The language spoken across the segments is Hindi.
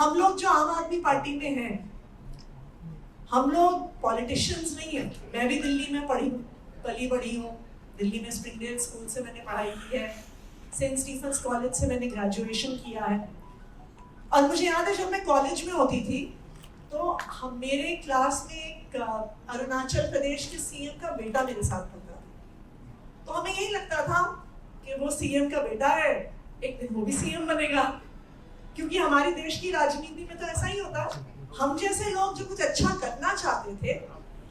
हम लोग जो आम आदमी पार्टी में हैं, हम लोग पॉलिटिशियंस नहीं हैं। मैं भी दिल्ली में पली बड़ी हूँ। दिल्ली में स्प्रिंगडेल स्कूल से मैंने पढ़ाई की है, सेंट स्टीफेंस कॉलेज से मैंने ग्रेजुएशन किया है। और मुझे याद है जब मैं कॉलेज में होती थी तो हम मेरे क्लास में एक अरुणाचल प्रदेश के सीएम का बेटा मेरे साथ पढ़ता था। तो हमें यही लगता था कि वो सीएम का बेटा है, एक दिन वो भी सीएम बनेगा, क्योंकि हमारे देश की राजनीति में तो ऐसा ही होता है। हम जैसे लोग जो कुछ अच्छा करना चाहते थे,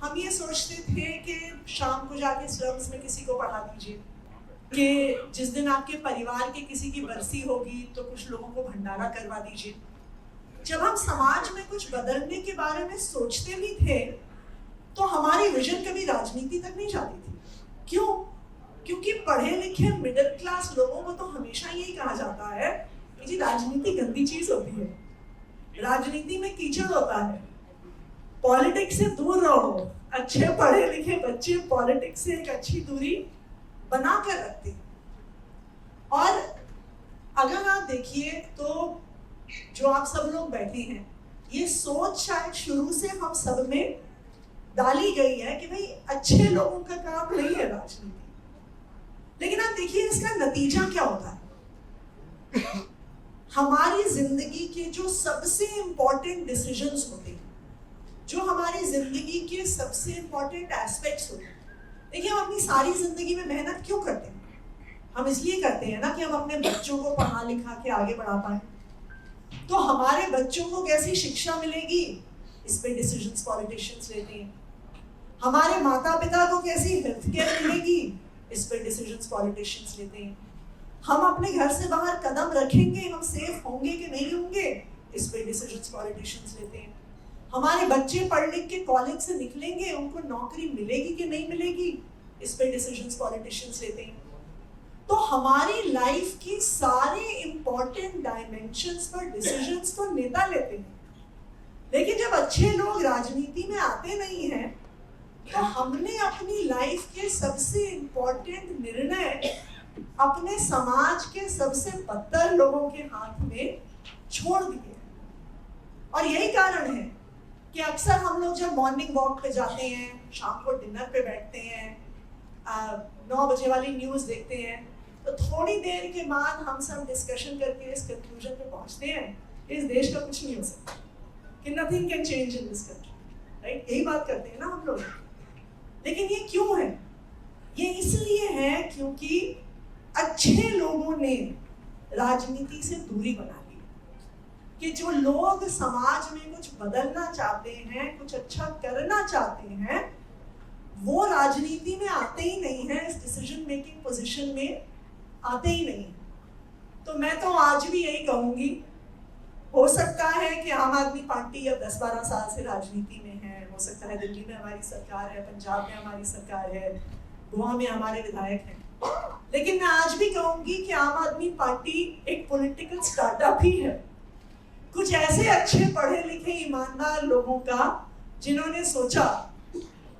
हम ये सोचते थे कि शाम को जाके स्लम्स में किसी को पढ़ा दीजिए, कि जिस दिन आपके परिवार के किसी की बरसी होगी तो कुछ लोगों को भंडारा करवा दीजिए। जब हम समाज में कुछ बदलने के बारे में सोचते भी थे तो हमारी विजन कभी राजनीति तक नहीं जाती थी। क्यों? क्योंकि पढ़े लिखे मिडिल क्लास लोगों को तो हमेशा यही कहा जाता है कि जी राजनीति गंदी चीज होती है, राजनीति में कीचड़ होता है, पॉलिटिक्स से दूर रहो। अच्छे पढ़े लिखे बच्चे पॉलिटिक्स से एक अच्छी दूरी बना कर रखते हैं। और अगर आप देखिए तो जो आप सब लोग बैठे हैं, ये सोच शायद शुरू से हम सब में डाली गई है कि भाई अच्छे लोगों का काम नहीं है राजनीति। लेकिन आप देखिए इसका नतीजा क्या होता है। हमारी जिंदगी के जो सबसे इंपॉर्टेंट डिसीजंस होते हैं, जो हमारी जिंदगी के सबसे इंपॉर्टेंट एस्पेक्ट्स होते हैं, देखिए हम अपनी सारी जिंदगी में मेहनत क्यों करते हैं? हम इसलिए करते हैं ना कि हम अपने बच्चों को पढ़ा लिखा के आगे बढ़ा पाए। तो हमारे बच्चों को कैसी शिक्षा मिलेगी, इस पे डिसीजंस पॉलिटिशियंस लेते हैं। हमारे माता पिता को कैसी हेल्थ केयर मिलेगी, इस पे डिसीजंस पॉलिटिशियंस लेते हैं। हम अपने घर से बाहर कदम रखेंगे, हम सेफ होंगे कि नहीं होंगे, इस पे डिसीजंस पॉलिटिशियंस लेते हैं। हमारे बच्चे पढ़ लिख के कॉलेज से निकलेंगे, उनको नौकरी मिलेगी कि नहीं मिलेगी, इस पे डिसीजंस पॉलिटिशियंस लेते हैं। तो हमारी लाइफ की सारे इंपॉर्टेंट डायमेंशंस पर डिसीजंस तो नेता लेते हैं। लेकिन जब अच्छे लोग राजनीति में आते नहीं हैं तो हमने अपनी लाइफ के सबसे इंपॉर्टेंट निर्णय अपने समाज के सबसे बदतर लोगों के हाथ में छोड़ दिए। और यही कारण है कि अक्सर हम लोग जब मॉर्निंग वॉक पे जाते हैं, शाम को डिनर पे बैठते हैं, 9 बजे वाली न्यूज़ देखते हैं, तो थोड़ी देर के बाद हम सब डिस्कशन करके इस कंक्लूजन पे पहुंचते हैं कि इस देश का कुछ नहीं हो सकता, कि nothing can change in this country, right? यही बात करते हैं ना हम लोग। लेकिन ये क्यों है? ये इसलिए है क्योंकि अच्छे लोगों ने राजनीति से दूरी बना ली। कि जो लोग समाज में कुछ बदलना चाहते हैं, कुछ अच्छा करना चाहते हैं, वो राजनीति में आते ही नहीं है, इस डिसीजन मेकिंग पोजीशन में आते ही नहीं। तो मैं तो आज भी यही कहूंगी, हो सकता है कि आम आदमी पार्टी अब 10-12 साल से राजनीति में है, हो सकता है दिल्ली में हमारी सरकार है, पंजाब में हमारी सरकार है, गोवा में हमारे विधायक हैं, लेकिन मैं आज भी कहूंगी कि आम आदमी पार्टी एक पॉलिटिकल स्टार्टअप ही है। कुछ ऐसे अच्छे पढ़े लिखे ईमानदार लोगों का जिन्होंने सोचा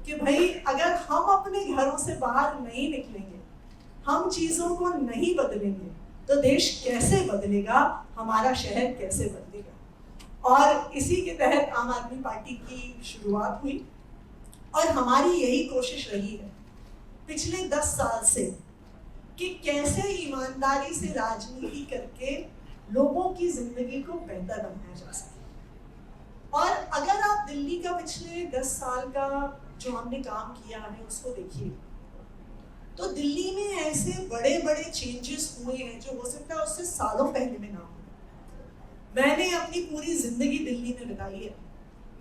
कि भाई अगर हम अपने घरों से बाहर नहीं निकलेंगे, हम चीजों को नहीं बदलेंगे, तो देश कैसे बदलेगा, हमारा शहर कैसे बदलेगा। और इसी के तहत आम आदमी पार्टी की शुरुआत हुई और हमारी यही कोशिश रही है पिछले 10 साल से कि कैसे ईमानदारी से राजनीति करके लोगों की जिंदगी को बेहतर बनाया जा सके। और अगर आप दिल्ली का पिछले 10 साल का जो हमने काम किया है उसको देखिए, तो दिल्ली में ऐसे बड़े बड़े चेंजेस हुए हैं जो हो सकता है उससे सालों पहले में ना हो। मैंने अपनी पूरी जिंदगी दिल्ली में बिताई है।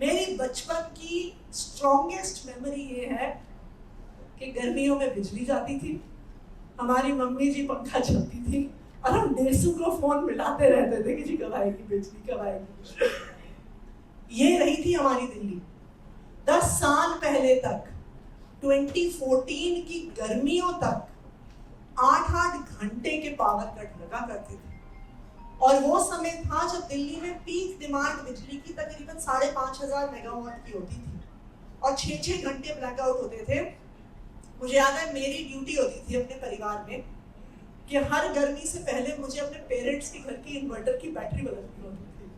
मेरी बचपन की स्ट्रॉन्गेस्ट मेमोरी ये है कि गर्मियों में बिजली जाती थी, हमारी मम्मी जी पंखा चलती थी और हम डेसू को फोन मिलाते रहते थे कि जी कब आएगी बिजली, कब आएगी। ये रही थी हमारी दिल्ली 10 साल पहले तक। 2014 की गर्मियों तक 8-8 घंटे के पावर कट लगा करते थे। और वो समय था जब दिल्ली में पीक डिमांड बिजली की तकरीबन 5,500 मेगावाट की होती थी और 6-6 घंटे ब्लैकआउट होते थे। मुझे याद है मेरी ड्यूटी होती थी अपने परिवार में कि हर गर्मी से पहले मुझे अपने पेरेंट्स के घर की इन्वर्टर की बैटरी बदलनी होती थी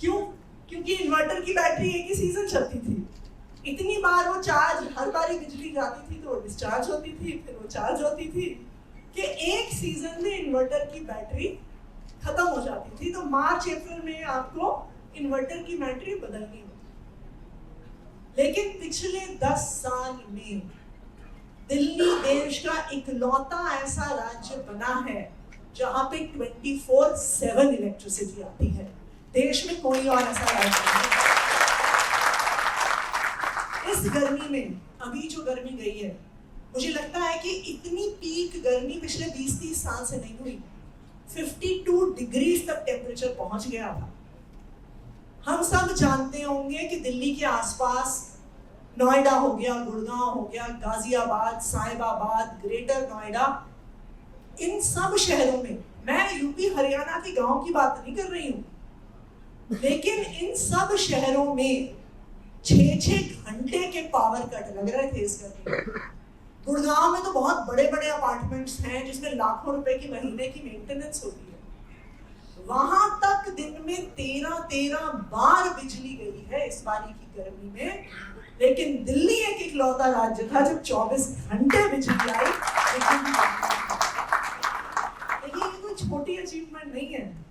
क्यों? क्योंकि इन्वर्टर की बैटरी एक ही सीजन चलती थी, इतनी बार वो चार्ज, हर बार बिजली जाती थी तो वो डिस्चार्ज होती थी, फिर वो चार्ज होती थी, कि एक सीजन में इन्वर्टर की बैटरी खत्म हो जाती थी। तो मार्च अप्रैल में आपको इन्वर्टर की बैटरी बदलनी होती। लेकिन पिछले 10 साल में दिल्ली देश का इकलौता ऐसा राज्य बना है जहां पे 24/7 इलेक्ट्रिसिटी आती है। देश में कोई और ऐसा राज्य नहीं। इस गर्मी में, अभी जो गर्मी गई है, मुझे लगता है कि इतनी पीक गर्मी पिछले 20-30 साल से नहीं हुई। 52 डिग्री तक टेम्परेचर पहुंच गया था। हम सब जानते होंगे कि दिल्ली के आसपास नोएडा हो गया, गुड़गांव हो गया, गाजियाबाद, साहिबाबाद, ग्रेटर नोएडा, इन सब शहरों में, मैं यूपी हरियाणा के गांव की बात नहीं कर रही हूँ, लेकिन इन सब शहरों में 6-6 घंटे के पावर कट लग रहे थे इस गर्मी। गुड़गांव में तो बहुत बड़े बड़े अपार्टमेंट्स हैं जिसमें लाखों रुपए की महीने की मेंटेनेंस होती है। वहां तक दिन में 13 बार बिजली गई है इस बारी की गर्मी में। लेकिन दिल्ली एक इकलौता राज्य था जब 24 घंटे बिजली आई। ये कोई छोटी अचीवमेंट नहीं है।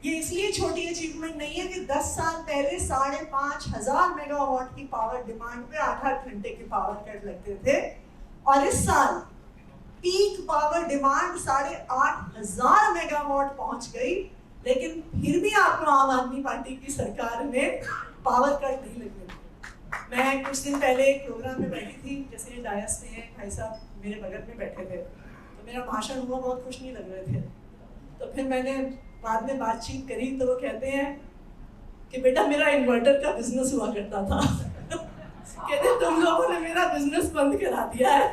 ये इसलिए छोटी अचीवमेंट नहीं है कि 10 साल पहले 5,500 मेगावाट की पावर डिमांड पे 8-8 घंटे के पावर कट लगते थे, और इस साल पीक पावर डिमांड 8,500 मेगावाट पहुंच गई। लेकिन फिर भी आपको आम आदमी पार्टी की सरकार में पावर कट नहीं लगने दिए। मैं कुछ दिन पहले एक प्रोग्राम में बैठी थी, जैसे डायस में भाई साहब मेरे बगल में बैठे थे, तो मेरा भाषण हुआ, बहुत खुश नहीं लग रहे थे। तो फिर मैंने बाद में बातचीत करी तो वो कहते हैं कि बेटा मेरा इन्वर्टर का बिजनेस हुआ करता था। कहते तुम लोगों ने मेरा बिजनेस बंद करा दिया है।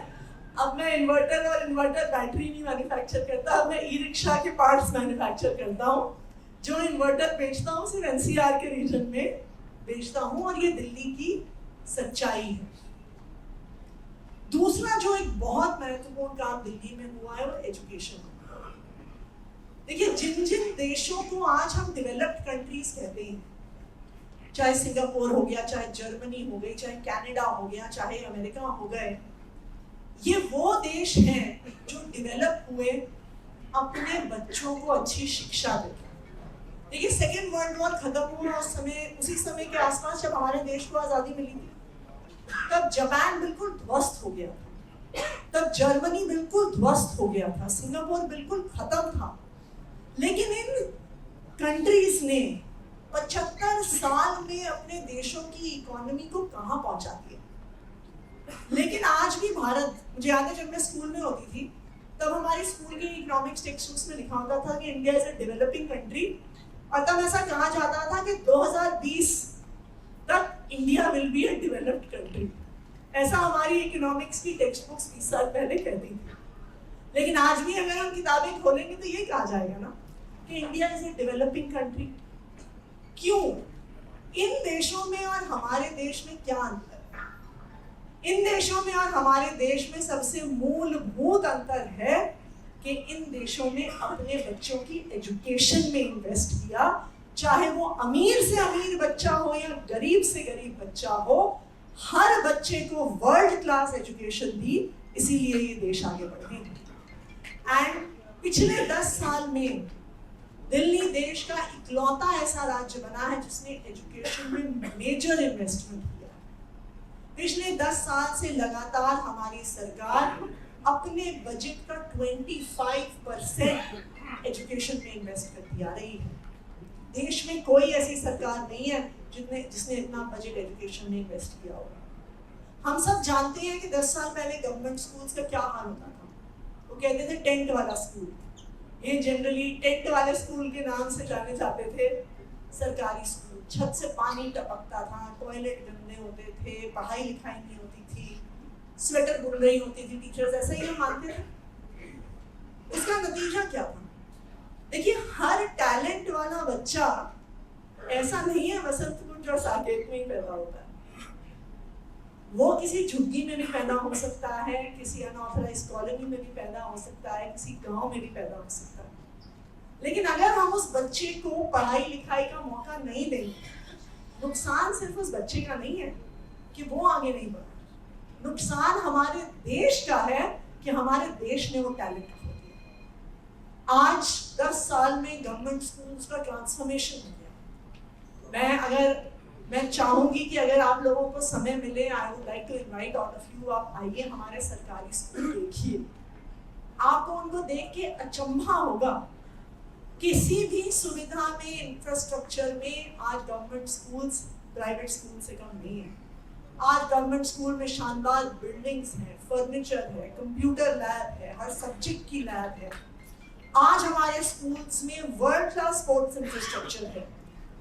अब मैं इन्वर्टर और इन्वर्टर बैटरी नहीं मैन्युफैक्चर करता, अब मैं ई रिक्शा के पार्ट्स मैन्युफैक्चर करता हूँ। जो इन्वर्टर बेचता हूँ सिर्फ एनसीआर के रीजन में बेचता हूँ, और ये दिल्ली की सच्चाई है। दूसरा जो एक बहुत महत्वपूर्ण काम दिल्ली में हुआ है वो एजुकेशन। देखिए, जिन जिन देशों को आज हम डेवलप्ड कंट्रीज कहते हैं, चाहे सिंगापुर हो गया, चाहे जर्मनी हो गई, चाहे कनाडा हो गया, चाहे अमेरिका हो गए, ये वो देश हैं जो डेवलप हुए अपने बच्चों को अच्छी शिक्षा देते। देखिए, सेकेंड वर्ल्ड वॉर खत्म हुआ उसी समय के आसपास जब हमारे देश को आजादी मिली थी, तब जापान बिल्कुल ध्वस्त हो गया था, तब जर्मनी बिल्कुल ध्वस्त हो गया था, सिंगापुर बिल्कुल खत्म था। लेकिन इन कंट्रीज ने 75 साल में अपने देशों की इकोनॉमी को कहां पहुंचा दिया। लेकिन आज भी भारत, मुझे याद है जब मैं स्कूल में होती थी तब हमारे स्कूल के इकोनॉमिक्स टेक्स्ट बुक्स में लिखा होता था कि India is a developing country, और तब ऐसा कहा जाता था कि 2020 तक India will be a developed country. ऐसा हमारी इकोनॉमिक्स की टेक्स्ट बुक्स 20 साल पहले कहती थी। लेकिन आज भी अगर हम किताबें खोलेंगे तो ये कहा जाएगा ना कि India is a developing country. क्यों? इन देशों में और हमारे देश में क्या अंतर है? इन देशों में और हमारे देश में सबसे मूलभूत अंतर है कि इन देशों में अपने बच्चों की एजुकेशन में इन्वेस्ट किया, चाहे वो अमीर से अमीर बच्चा हो या गरीब से गरीब बच्चा हो, हर बच्चे को वर्ल्ड क्लास एजुकेशन दी, इसीलिए ये देश आगे बढ़े हैं। एंड पिछले 10 साल में दिल्ली देश का इकलौता ऐसा राज्य बना है जिसने एजुकेशन में मेजर इन्वेस्टमेंट किया। पिछले 10 साल से लगातार हमारी सरकार अपने बजट का 25% एजुकेशन में इन्वेस्ट करती आ रही है। देश में कोई ऐसी सरकार नहीं है जिसने इतना बजट एजुकेशन में इन्वेस्ट किया होगा। हम सब जानते हैं कि 10 साल पहले गवर्नमेंट स्कूल्स का क्या हाल होता था। वो कहते थे टेंट वाला स्कूल। ये जनरली टेंट वाले स्कूल के नाम से जाने जाते थे सरकारी स्कूल। छत से पानी टपकता था, टॉयलेट गंदे होते थे, पढ़ाई लिखाई नहीं होती थी, स्वेटर बुन रही होती थी टीचर्स, ऐसा ही हम मानते थे। इसका नतीजा क्या था? देखिए, हर टैलेंट वाला बच्चा ऐसा नहीं है वसंत कुंज और साकेत में ही पैदा होता है। वो किसी झुग्गी में भी पैदा हो सकता है, किसी अनऑथराइज्ड कॉलोनी में भी पैदा हो सकता है, किसी गांव में भी पैदा हो सकता है। लेकिन अगर हम उस बच्चे को पढ़ाई लिखाई का मौका नहीं नुकसान सिर्फ उस बच्चे का नहीं है कि वो आगे नहीं बढ़ा, नुकसान हमारे देश का है कि हमारे देश ने वो टैलेंट खो दिया। आज 10 साल में गवर्नमेंट स्कूल्स का ट्रांसफॉर्मेशन हो गया। मैं चाहूंगी कि अगर आप लोगों को समय मिले, I would like to invite all of you, आप आइए हमारे सरकारी स्कूल देखिए। आपको उनको देख के अचंभा होगा, किसी भी सुविधा में, इंफ्रास्ट्रक्चर में आज गवर्नमेंट स्कूल्स प्राइवेट स्कूल से कम नहीं है। आज गवर्नमेंट स्कूल में शानदार बिल्डिंग्स हैं, फर्नीचर है, कंप्यूटर लैब है, हर सब्जेक्ट की लैब है। आज हमारे स्कूल्स में वर्ल्ड क्लास स्पोर्ट्स इंफ्रास्ट्रक्चर है,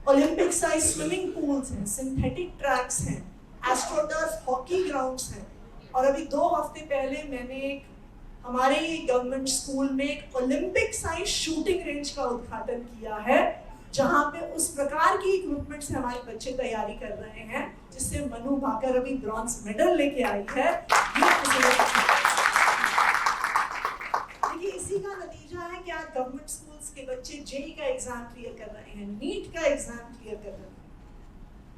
ओलंपिक साइज स्विमिंग पूल्स हैं, सिंथेटिक ट्रैक्स हैं, एस्ट्रोटर्फ हॉकी ग्राउंड्स हैं। और अभी 2 हफ्ते पहले मैंने हमारे गवर्नमेंट स्कूल में एक ओलंपिक साइज शूटिंग रेंज का उद्घाटन किया है, जहां पे उस प्रकार की इक्विपमेंट से हमारे बच्चे तैयारी कर रहे हैं जिससे मनु भाकर अभी ब्रॉन्ज मेडल लेके आई है। देखिए, इसी का नतीजा है कि आज गवर्नमेंट स्कूल्स के बच्चे जेईई का एग्जाम क्लियर कर रहे हैं, नीट का एग्जाम क्लियर कर रहे हैं।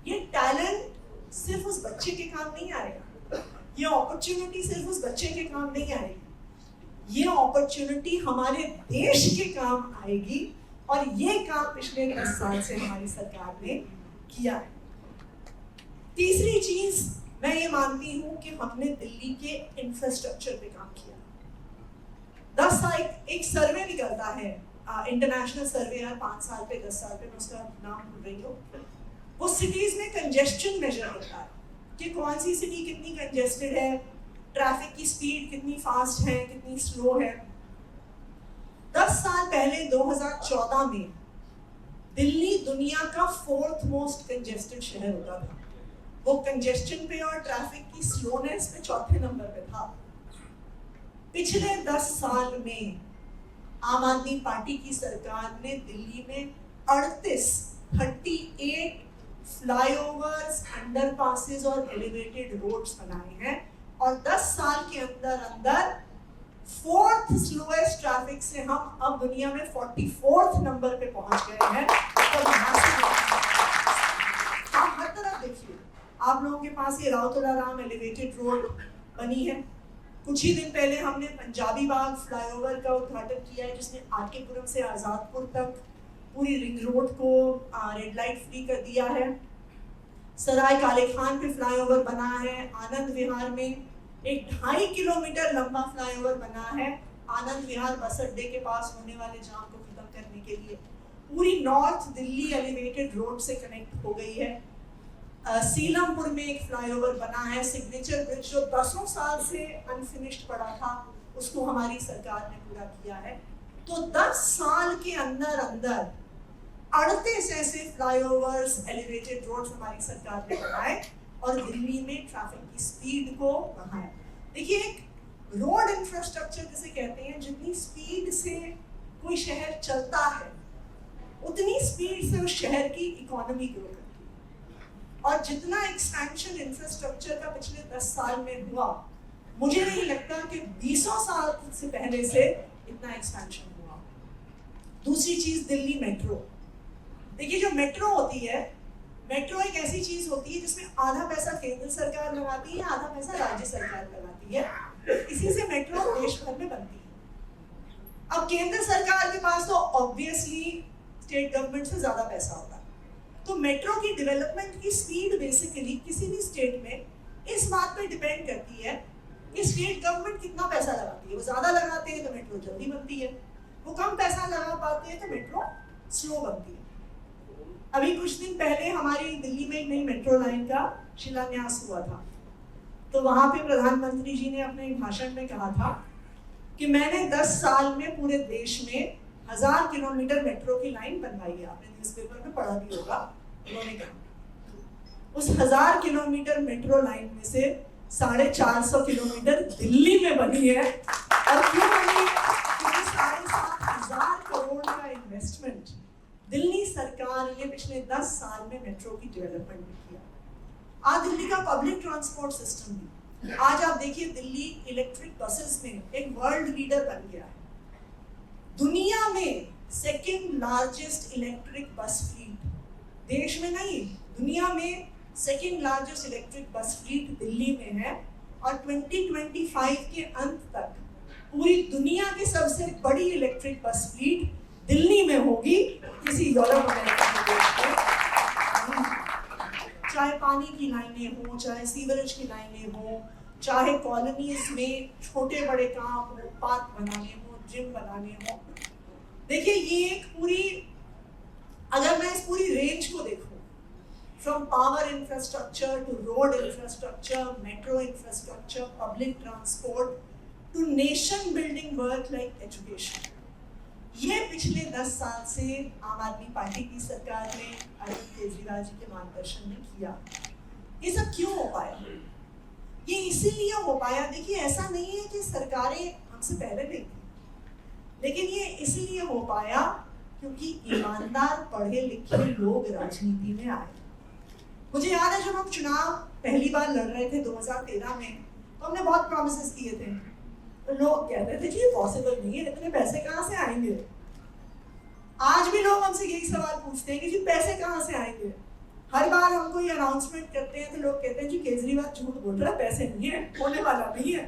ये टैलेंट सिर्फ उस बच्चे के काम नहीं आएगा, ये अपॉर्चुनिटी सिर्फ उस बच्चे के काम नहीं आएगी, ये अपॉर्चुनिटी हमारे देश के काम आएगी। और ये काम पिछले 10 साल से हमारी सरकार ने किया है। तीसरी चीज मैं ये मानती हूँ कि हमने दिल्ली के इंफ्रास्ट्रक्चर पे काम किया। 10 साल एक सर्वे निकलता है, इंटरनेशनल सर्वे है, 5 साल पे 10 साल पे, मैं उसका नाम भूल रही हूँ। वो सिटीज में कंजेस्शन मेजर होता है कि कौन सी सिटी कितनी कंजेस्टेड है, ट्रैफिक की स्पीड कितनी फास्ट है, कितनी स्लो है। 10 साल पहले 2014 में दिल्ली दुनिया का 4th मोस्ट कंजेस्टेड शहर होता था। वो कंजेस्शन पे और ट्रैफिक की स्लोनेस पे 4थे नंबर पे था। पिछले 10 साल में आम आदमी पार्टी की सरकार ने दिल्ली में 38 फ्लाईओवर्स, अंडरपासेस और एलिवेटेड रोड्स बनाए हैं और 10 साल के अंदर 4th स्लोएस्ट ट्रैफिक से हम अब दुनिया में 44th नंबर पे पहुंच गए हैं। तो आप हर तरफ देखिए, आप लोगों के पास ये राउतराराम एलिवेटेड रोड बनी है। कुछ ही दिन पहले हमने पंजाबी बाग फ्लाईओवर का उद्घाटन किया है, जिसने आरकेपुरम से आजादपुर तक पूरी रिंग रोड को रेड लाइट फ्री कर दिया है। सराय काले खान पे फ्लाईओवर बना है। आनंद विहार में एक 2.5 किलोमीटर लंबा फ्लाईओवर बना है, आनंद विहार बस अड्डे के पास होने वाले जाम को खत्म करने के लिए। पूरी नॉर्थ दिल्ली एलिवेटेड रोड से कनेक्ट हो गई है। सीलमपुर में एक फ्लाईओवर बना है। सिग्नेचर ब्रिज जो 10 साल से अनफिनिश्ड पड़ा था, उसको हमारी सरकार ने पूरा किया है। तो 10 साल के अंदर 38 ऐसे फ्लाईओवर्स, एलिवेटेड रोड्स हमारी सरकार ने बनाए और दिल्ली में ट्रैफिक की स्पीड को बढ़ाया। देखिए, एक रोड इंफ्रास्ट्रक्चर जिसे कहते हैं, जितनी स्पीड से कोई शहर चलता है उतनी स्पीड से उस शहर की इकोनॉमी ग्रो करती है। और जितना एक्सपेंशन इंफ्रास्ट्रक्चर का पिछले 10 साल में हुआ, मुझे नहीं लगता कि 20 साल से पहले से इतना एक्सपेंशन हुआ। दूसरी चीज, दिल्ली मेट्रो। देखिए, जो मेट्रो होती है, मेट्रो एक ऐसी चीज होती है जिसमें आधा पैसा केंद्र सरकार लगाती है, आधा पैसा राज्य सरकार लगाती है। इसी से मेट्रो देश भर में बनती है। अब केंद्र सरकार के पास तो ऑब्वियसली स्टेट गवर्नमेंट से ज्यादा पैसा होता है, तो मेट्रो की डेवलपमेंट की स्पीड बेसिकली किसी भी स्टेट में इस बात पे डिपेंड करती है कि स्टेट गवर्नमेंट कितना पैसा लगाती है। वो ज्यादा लगाते हैं तो मेट्रो जल्दी बनती है, वो कम पैसा लगा पाते हैं तो मेट्रो स्लो बनती है। अभी कुछ दिन पहले हमारी दिल्ली में एक नई मेट्रो लाइन का शिलान्यास हुआ था, तो वहां पे प्रधानमंत्री जी ने अपने भाषण में कहा था कि मैंने 10 साल में पूरे देश में 1000 किलोमीटर मेट्रो की लाइन बनवाई है। आपने न्यूज़पेपर में पढ़ा भी होगा। उन्होंने कहा उस 1000 किलोमीटर मेट्रो लाइन में से 450 किलोमीटर दिल्ली में बनी है। और क्यों बनी? क्योंकि 7,500 करोड़ का इन्वेस्टमेंट दिल्ली सरकार ने पिछले 10 साल में मेट्रो की डेवलपमेंट में किया। आज दिल्ली का पब्लिक ट्रांसपोर्ट सिस्टम भी, आज आप देखिए, दिल्ली इलेक्ट्रिक बसेस में एक वर्ल्ड लीडर बन गया है। दुनिया में second largest electric bus fleet देश में नहीं, दुनिया में second largest electric bus fleet Delhi में है, और 2025 के अंत तक पूरी दुनिया की सबसे बड़ी इलेक्ट्रिक बस फ्लीट दिल्ली में होगी, किसी यूरोप अमेरिका के देश में। चाहे पानी की लाइनें हो, चाहे सीवरेज की लाइनें हो, चाहे कॉलोनीज में छोटे बड़े काम हो, पार्क बनाने हो, जिम बनाने हो। देखिए ये एक पूरी, अगर मैं इस पूरी रेंज को देखूं, from power infrastructure to road infrastructure, metro infrastructure, public transport to nation building work like education, ये पिछले 10 साल से आम आदमी पार्टी की सरकार ने अरविंद केजरीवाल जी के मार्गदर्शन में किया। ये सब क्यों हो पाया? ये इसीलिए हो पाया, देखिए ऐसा नहीं है कि सरकारें हमसे पहले नहीं थी, लेकिन ये इसीलिए हो पाया क्योंकि ईमानदार पढ़े लिखे लोग राजनीति में आए। मुझे याद है जब हम चुनाव पहली बार लड़ रहे थे 2013 में, तो हमने बहुत प्रॉमिसेस किए थे, तो लोग कहते थे जी ये पॉसिबल नहीं है, इतने पैसे कहाँ से आएंगे। आज भी लोग हमसे यही सवाल पूछते हैं कि जी पैसे कहाँ से आएंगे। हर बार हम कोई अनाउंसमेंट करते हैं तो लोग कहते हैं जी केजरीवाल झूठ बोल रहा है, पैसे नहीं है, होने वाला नहीं है।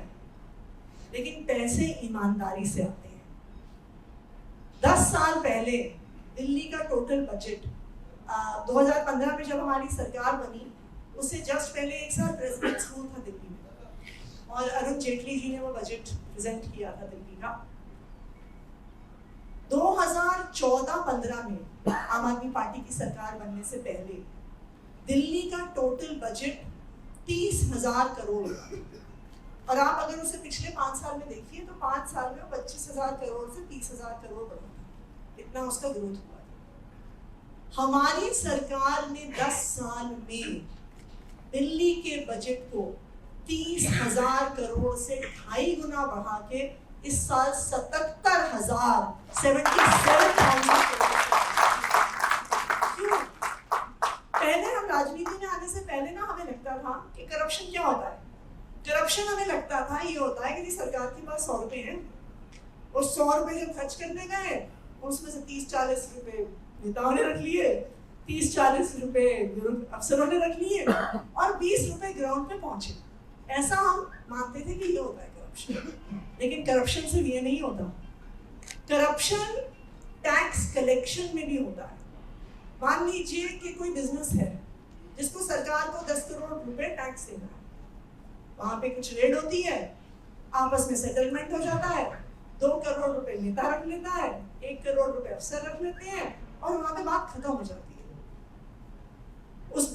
लेकिन पैसे ईमानदारी से आते हैं। 10 साल पहले दिल्ली का टोटल बजट 2015 में जब हमारी सरकार बनी, उससे जस्ट पहले एक साल प्रेसिडेंट स्कूल था दिल्ली में, और अरुण जेटली जी ने वो बजट प्रेजेंट किया था दिल्ली का। 2014-15 में आम आदमी पार्टी की सरकार बनने से पहले दिल्ली का टोटल बजट 30,000 करोड़, और आप अगर उसे पिछले 5 साल में देखिए तो 5 साल में 25,000 करोड़ से 30,000 करोड़ बढ़ा, इतना उसका ग्रोथ हुआ। हमारी सरकार ने 10 साल में दिल्ली के बजट को 30,000 करोड़ से 2.5 गुना बढ़ा के इस साल 77,000 करोड़। क्यों? पहले हम राजनीति में आने से पहले ना हमें लगता था कि करप्शन क्या होता है। करप्शन हमें लगता था ये होता है कि सरकार के पास 100 रुपए हैं, और 100 रुपए जब खर्च करने गए उसमें से 30-40 रुपए नेताओं ने रख लिए, 30-40 रुपए अफसरों ने रख लिए, और 20 रुपए ग्राउंड पे पहुंचे। ऐसा हम मानते थे कि ये होता है करप्शन। लेकिन करप्शन सिर्फ ये नहीं होता, करप्शन टैक्स कलेक्शन में भी होता है। मान लीजिए कि कोई बिजनेस है जिसको सरकार को 10 करोड़ रुपए टैक्स देना है, वहां पे कुछ रेड होती है, आपस में सेटलमेंट हो जाता है, 2 करोड़ रुपए नेता रख लेता है, 1 करोड़ रुपए अफसर रख लेते हैं, और वहां पे बात खत्म हो जाती है। उस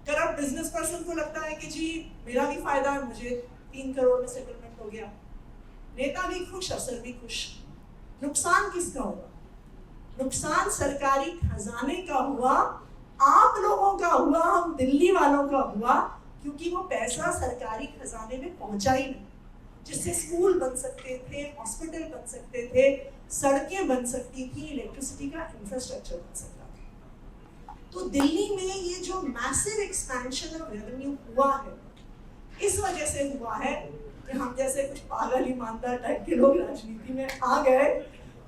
करप्ट बिजनेस पर्सन को लगता है कि जी मेरा भी फायदा है, मुझे 3 करोड़ में सेटलमेंट हो गया, नेता भी खुश, अफसर भी खुश। नुकसान किसका हुआ? नुकसान सरकारी खजाने का हुआ, आप लोगों का हुआ, हम दिल्ली वालों का हुआ, क्योंकि वो पैसा सरकारी खजाने में पहुंचा ही नहीं, जिससे स्कूल बन सकते थे, हॉस्पिटल बन सकते थे, सड़कें बन सकती थी, इलेक्ट्रिसिटी का इंफ्रास्ट्रक्चर बन सकता था। तो दिल्ली में ये जो मैसिव एक्सपेंशन ऑफ रेवेन्यू हुआ है, इस वजह से हुआ है कि हम जैसे कुछ पागल ईमानदार टाइप के लोग राजनीति में आ गए,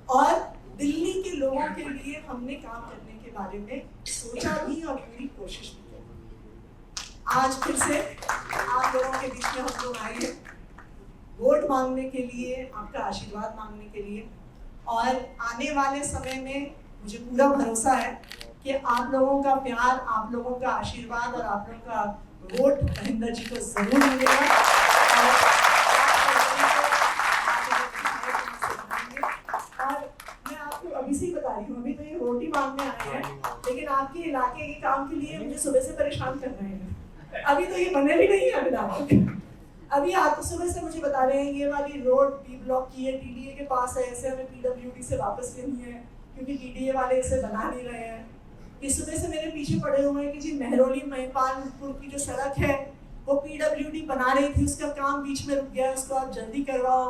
और दिल्ली के लोगों के लिए हमने काम करने के बारे में सोचा भी और पूरी कोशिश भी की। आज फिर से आप लोगों के बीच में हम लोग आए हैं वोट मांगने के लिए, आपका आशीर्वाद मांगने के लिए, और आने वाले समय में मुझे पूरा भरोसा है कि आप लोगों का प्यार, आप लोगों का आशीर्वाद और आप लोगों का वोट महेंद्र जी को जरूर मिलेगा। और मैं आपको अभी से ही बता रही हूँ, अभी तो ये रोटी मांगने आए हैं, लेकिन आपके इलाके के काम के लिए मुझे सुबह से परेशान कर रहे हैं। अभी तो ये बने भी नहीं है विधायक। अभी आप तो सुबह से मुझे बता रहे हैं ये वाली रोड बी ब्लॉक की है, टीडीए के पास है, ऐसे हमें पीडब्ल्यूडी से वापस लेनी है क्योंकि टीडीए वाले इसे बना नहीं रहे हैं। इस सुबह से मेरे पीछे पड़े हुए हैं कि जी मेहरौली महिपालपुर की जो सड़क है वो पीडब्ल्यूडी बना रही थी, उसका काम बीच में रुक गया है, उसको आप जल्दी करवाओ।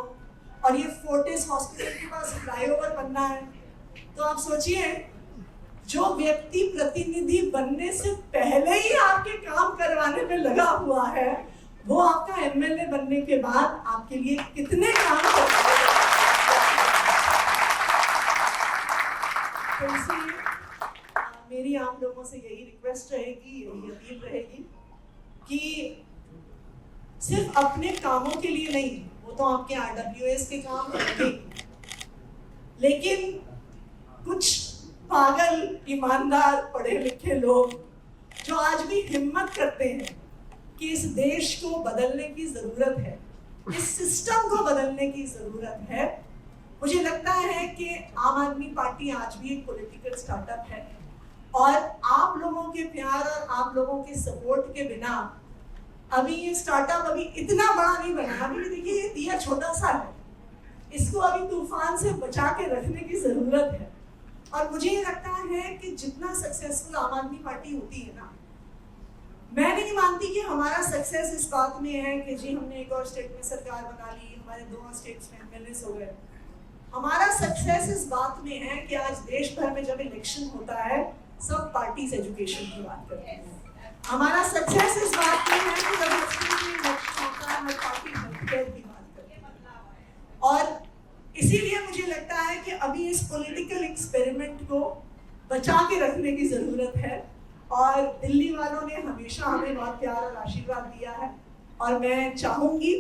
और ये फोर्टिस हॉस्पिटल के पास फ्लाईओवर बनना है। तो आप सोचिए, जो व्यक्ति प्रतिनिधि बनने से पहले ही आपके काम करवाने में लगा हुआ है, वो आपका एमएलए बनने के बाद आपके लिए कितने काम करता है। तो इसलिए मेरी आप लोगों से यही रिक्वेस्ट रिक्वेस्ट रहेगी, यही अपील रहेगी कि सिर्फ अपने कामों के लिए नहीं, वो तो आपके RWS के काम होंगे, लेकिन कुछ पागल ईमानदार पढ़े लिखे लोग जो आज भी हिम्मत करते हैं कि इस देश को बदलने की जरूरत है, इस सिस्टम को बदलने की जरूरत है। मुझे लगता है कि आम आदमी पार्टी आज भी एक पॉलिटिकल स्टार्टअप है और आप लोगों के प्यार और आप लोगों के सपोर्ट के बिना अभी ये स्टार्टअप अभी इतना बड़ा नहीं बना। अभी देखिए ये दिया छोटा सा है, इसको अभी तूफान से बचा के रखने की जरूरत है। और मुझे ये लगता है कि जितना सक्सेसफुल आम आदमी पार्टी होती है ना, मैं नहीं मानती कि हमारा सक्सेस इस बात में है कि जी हमने एक और स्टेट में सरकार बना ली, हमारे 2 स्टेट्स में MLAs हो गए। हमारा सक्सेस इस बात में है कि आज देश भर में जब इलेक्शन होता है सब पार्टीज एजुकेशन की बात करते हैं। हमारा सक्सेस इस बात में है कि जब इलेक्शन होता है हर पार्टी हेल्थकेयर की बात करते हैं। और इसीलिए मुझे लगता है कि अभी इस पॉलिटिकल एक्सपेरिमेंट को बचा के रखने की जरूरत है। और दिल्ली वालों ने हमेशा हमें बहुत प्यार और आशीर्वाद दिया है और मैं चाहूंगी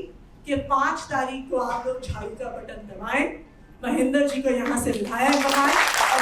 कि 5 तारीख को आप लोग झाड़ू का बटन दबाएं, महेंद्र जी को यहाँ से विधायक बनाएं और